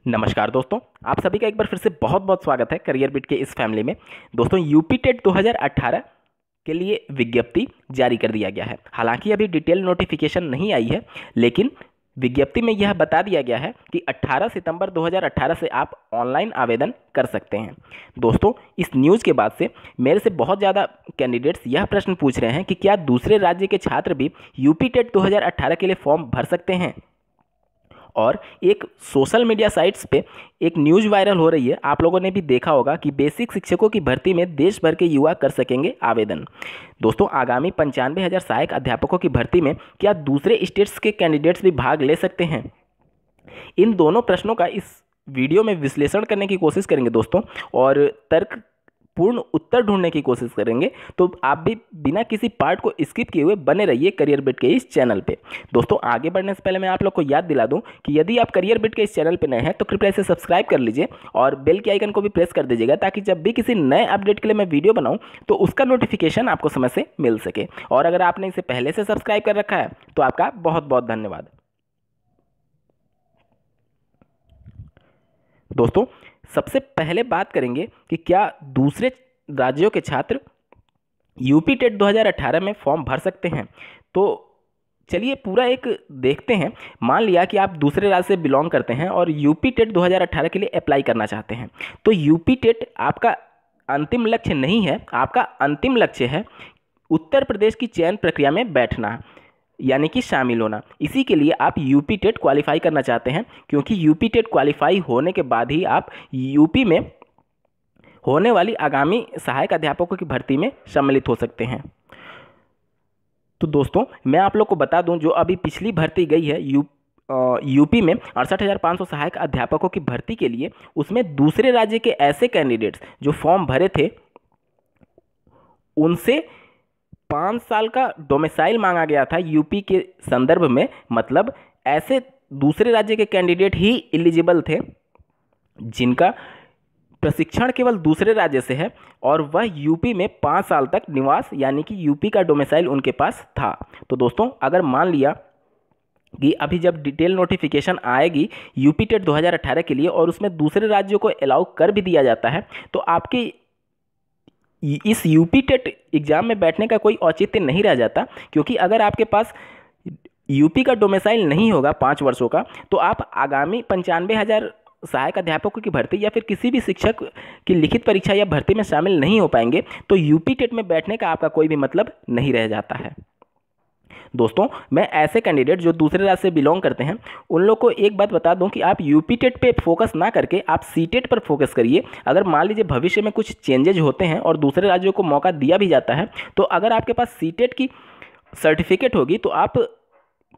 नमस्कार दोस्तों, आप सभी का एक बार फिर से बहुत बहुत स्वागत है करियर बिट के इस फैमिली में। दोस्तों, यूपी टेट 2018 के लिए विज्ञप्ति जारी कर दिया गया है। हालांकि अभी डिटेल नोटिफिकेशन नहीं आई है, लेकिन विज्ञप्ति में यह बता दिया गया है कि 18 सितंबर 2018 से आप ऑनलाइन आवेदन कर सकते हैं। दोस्तों, इस न्यूज़ के बाद से मेरे से बहुत ज़्यादा कैंडिडेट्स यह प्रश्न पूछ रहे हैं कि क्या दूसरे राज्य के छात्र भी यूपी टेट 2018 के लिए फॉर्म भर सकते हैं। और एक सोशल मीडिया साइट्स पे एक न्यूज़ वायरल हो रही है, आप लोगों ने भी देखा होगा कि बेसिक शिक्षकों की भर्ती में देश भर के युवा कर सकेंगे आवेदन। दोस्तों, आगामी 95,000 सहायक अध्यापकों की भर्ती में क्या दूसरे स्टेट्स के कैंडिडेट्स भी भाग ले सकते हैं? इन दोनों प्रश्नों का इस वीडियो में विश्लेषण करने की कोशिश करेंगे दोस्तों, और तर्क पूर्ण उत्तर ढूंढने की कोशिश करेंगे। तो आप भी बिना किसी पार्ट को स्किप किए हुए बने रहिए करियर बिट के इस चैनल पे। दोस्तों, आगे बढ़ने से पहले मैं आप लोग को याद दिला दूं कि यदि आप करियर बिट के इस चैनल पे नए हैं तो कृपया इसे सब्सक्राइब कर लीजिए और बेल के आइकन को भी प्रेस कर दीजिएगा, ताकि जब भी किसी नए अपडेट के लिए मैं वीडियो बनाऊँ तो उसका नोटिफिकेशन आपको समय से मिल सके। और अगर आपने इसे पहले से सब्सक्राइब कर रखा है तो आपका बहुत बहुत धन्यवाद। दोस्तों, सबसे पहले बात करेंगे कि क्या दूसरे राज्यों के छात्र यूपी टेट 2018 में फॉर्म भर सकते हैं। तो चलिए पूरा एक देखते हैं। मान लिया कि आप दूसरे राज्य से बिलोंग करते हैं और यूपी टेट 2018 के लिए अप्लाई करना चाहते हैं, तो यूपी टेट आपका अंतिम लक्ष्य नहीं है। आपका अंतिम लक्ष्य है उत्तर प्रदेश की चयन प्रक्रिया में बैठना, यानी कि शामिल होना। इसी के लिए आप यूपी टेट क्वालिफाई करना चाहते हैं, क्योंकि यूपी टेट क्वालिफाई होने के बाद ही आप यूपी में होने वाली आगामी सहायक अध्यापकों की भर्ती में सम्मिलित हो सकते हैं। तो दोस्तों, मैं आप लोग को बता दूं, जो अभी पिछली भर्ती गई है यूपी में 68,500 सहायक अध्यापकों की भर्ती के लिए, उसमें दूसरे राज्य के ऐसे कैंडिडेट्स जो फॉर्म भरे थे उनसे 5 साल का डोमिसाइल मांगा गया था यूपी के संदर्भ में। मतलब ऐसे दूसरे राज्य के कैंडिडेट ही एलिजिबल थे जिनका प्रशिक्षण केवल दूसरे राज्य से है और वह यूपी में 5 साल तक निवास, यानी कि यूपी का डोमिसाइल उनके पास था। तो दोस्तों, अगर मान लिया कि अभी जब डिटेल नोटिफिकेशन आएगी यूपी टेट 2018 के लिए और उसमें दूसरे राज्यों को अलाउ कर भी दिया जाता है, तो आपके इस यूपी टेट एग्जाम में बैठने का कोई औचित्य नहीं रह जाता। क्योंकि अगर आपके पास यूपी का डोमिसाइल नहीं होगा 5 वर्षों का, तो आप आगामी 95,000 सहायक अध्यापकों की भर्ती या फिर किसी भी शिक्षक की लिखित परीक्षा या भर्ती में शामिल नहीं हो पाएंगे। तो यूपी टेट में बैठने का आपका कोई भी मतलब नहीं रह जाता है। दोस्तों, मैं ऐसे कैंडिडेट जो दूसरे राज्य से बिलोंग करते हैं उन लोग को एक बात बता दूं कि आप यूपी टेट पे फोकस ना करके आप सी टेट पर फोकस करिए। अगर मान लीजिए भविष्य में कुछ चेंजेज होते हैं और दूसरे राज्यों को मौका दिया भी जाता है, तो अगर आपके पास सी टेट की सर्टिफिकेट होगी तो आप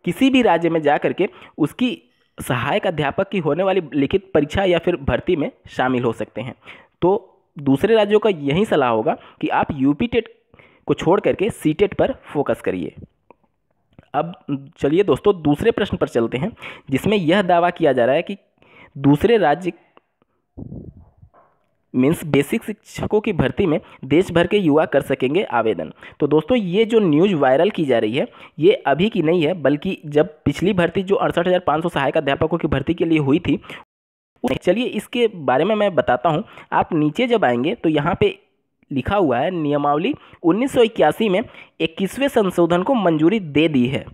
किसी भी राज्य में जा करके उसकी सहायक अध्यापक की होने वाली लिखित परीक्षा या फिर भर्ती में शामिल हो सकते हैं। तो दूसरे राज्यों का यही सलाह होगा कि आप यूपी टेट को छोड़ करके सी टेट पर फोकस करिए। अब चलिए दोस्तों, दूसरे प्रश्न पर चलते हैं, जिसमें यह दावा किया जा रहा है कि दूसरे राज्य मीन्स बेसिक शिक्षकों की भर्ती में देश भर के युवा कर सकेंगे आवेदन। तो दोस्तों, ये जो न्यूज़ वायरल की जा रही है ये अभी की नहीं है, बल्कि जब पिछली भर्ती जो 68,500 सहायक अध्यापकों की भर्ती के लिए हुई थी, चलिए इसके बारे में मैं बताता हूँ। आप नीचे जब आएंगे तो यहाँ पे लिखा हुआ है नियमावली 1981 में 21वें संशोधन को मंजूरी दे दी है।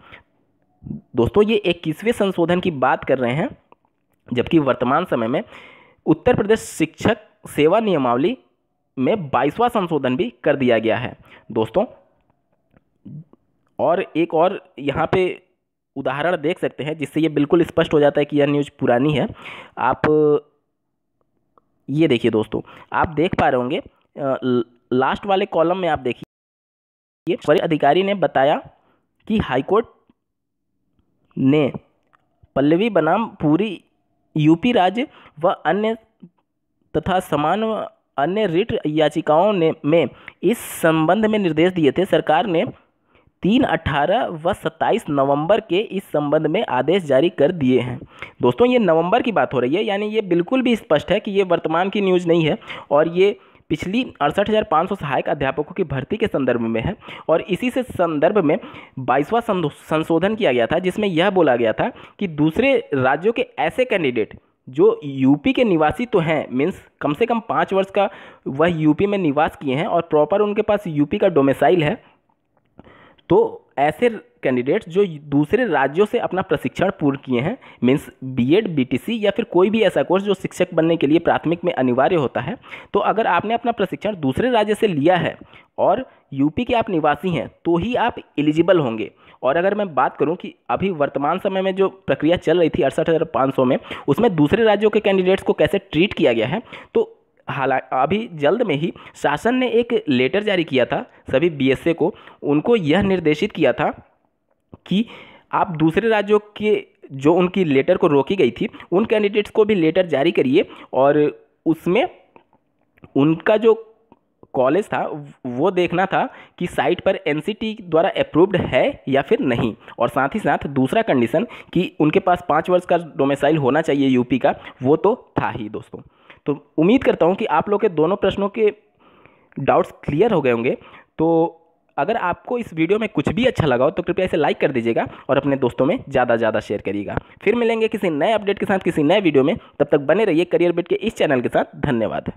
दोस्तों, ये 21वें संशोधन की बात कर रहे हैं, जबकि वर्तमान समय में उत्तर प्रदेश शिक्षक सेवा नियमावली में 22वां संशोधन भी कर दिया गया है दोस्तों। और एक और यहाँ पे उदाहरण देख सकते हैं, जिससे ये बिल्कुल स्पष्ट हो जाता है कि यह न्यूज़ पुरानी है। आप ये देखिए दोस्तों, आप देख पा रहे होंगे लास्ट वाले कॉलम में आप देखिए, वरीय अधिकारी ने बताया कि हाईकोर्ट ने पल्लवी बनाम पूरी यूपी राज्य व अन्य तथा समान अन्य रिट याचिकाओं में इस संबंध में निर्देश दिए थे। सरकार ने 3, 18 व 27 नवंबर के इस संबंध में आदेश जारी कर दिए हैं। दोस्तों, ये नवंबर की बात हो रही है, यानी ये बिल्कुल भी स्पष्ट है कि ये वर्तमान की न्यूज़ नहीं है और ये पिछली 68,500 सहायक अध्यापकों की भर्ती के संदर्भ में है। और इसी से संदर्भ में 22वां संशोधन किया गया था, जिसमें यह बोला गया था कि दूसरे राज्यों के ऐसे कैंडिडेट जो यूपी के निवासी तो हैं, मीन्स कम से कम 5 वर्ष का वह यूपी में निवास किए हैं और प्रॉपर उनके पास यूपी का डोमिसाइल है, तो ऐसे कैंडिडेट्स जो दूसरे राज्यों से अपना प्रशिक्षण पूर्ण किए हैं, मीन्स बीएड, बीटीसी या फिर कोई भी ऐसा कोर्स जो शिक्षक बनने के लिए प्राथमिक में अनिवार्य होता है, तो अगर आपने अपना प्रशिक्षण दूसरे राज्य से लिया है और यूपी के आप निवासी हैं तो ही आप एलिजिबल होंगे। और अगर मैं बात करूं कि अभी वर्तमान समय में जो प्रक्रिया चल रही थी 68,500 में, उसमें दूसरे राज्यों के कैंडिडेट्स को कैसे ट्रीट किया गया है, तो हालांकि अभी जल्द में ही शासन ने एक लेटर जारी किया था सभी बीएसए को, उनको यह निर्देशित किया था कि आप दूसरे राज्यों के जो उनकी लेटर को रोकी गई थी उन कैंडिडेट्स को भी लेटर जारी करिए, और उसमें उनका जो कॉलेज था वो देखना था कि साइट पर एनसीटी द्वारा अप्रूव्ड है या फिर नहीं, और साथ ही साथ दूसरा कंडीशन कि उनके पास 5 वर्ष का डोमिसाइल होना चाहिए यूपी का, वो तो था ही दोस्तों। तो उम्मीद करता हूँ कि आप लोग के दोनों प्रश्नों के डाउट्स क्लियर हो गए होंगे। तो अगर आपको इस वीडियो में कुछ भी अच्छा लगा हो तो कृपया इसे लाइक कर दीजिएगा और अपने दोस्तों में ज़्यादा ज़्यादा शेयर करिएगा। फिर मिलेंगे किसी नए अपडेट के साथ किसी नए वीडियो में, तब तक बने रहिए करियर बिट के इस चैनल के साथ। धन्यवाद।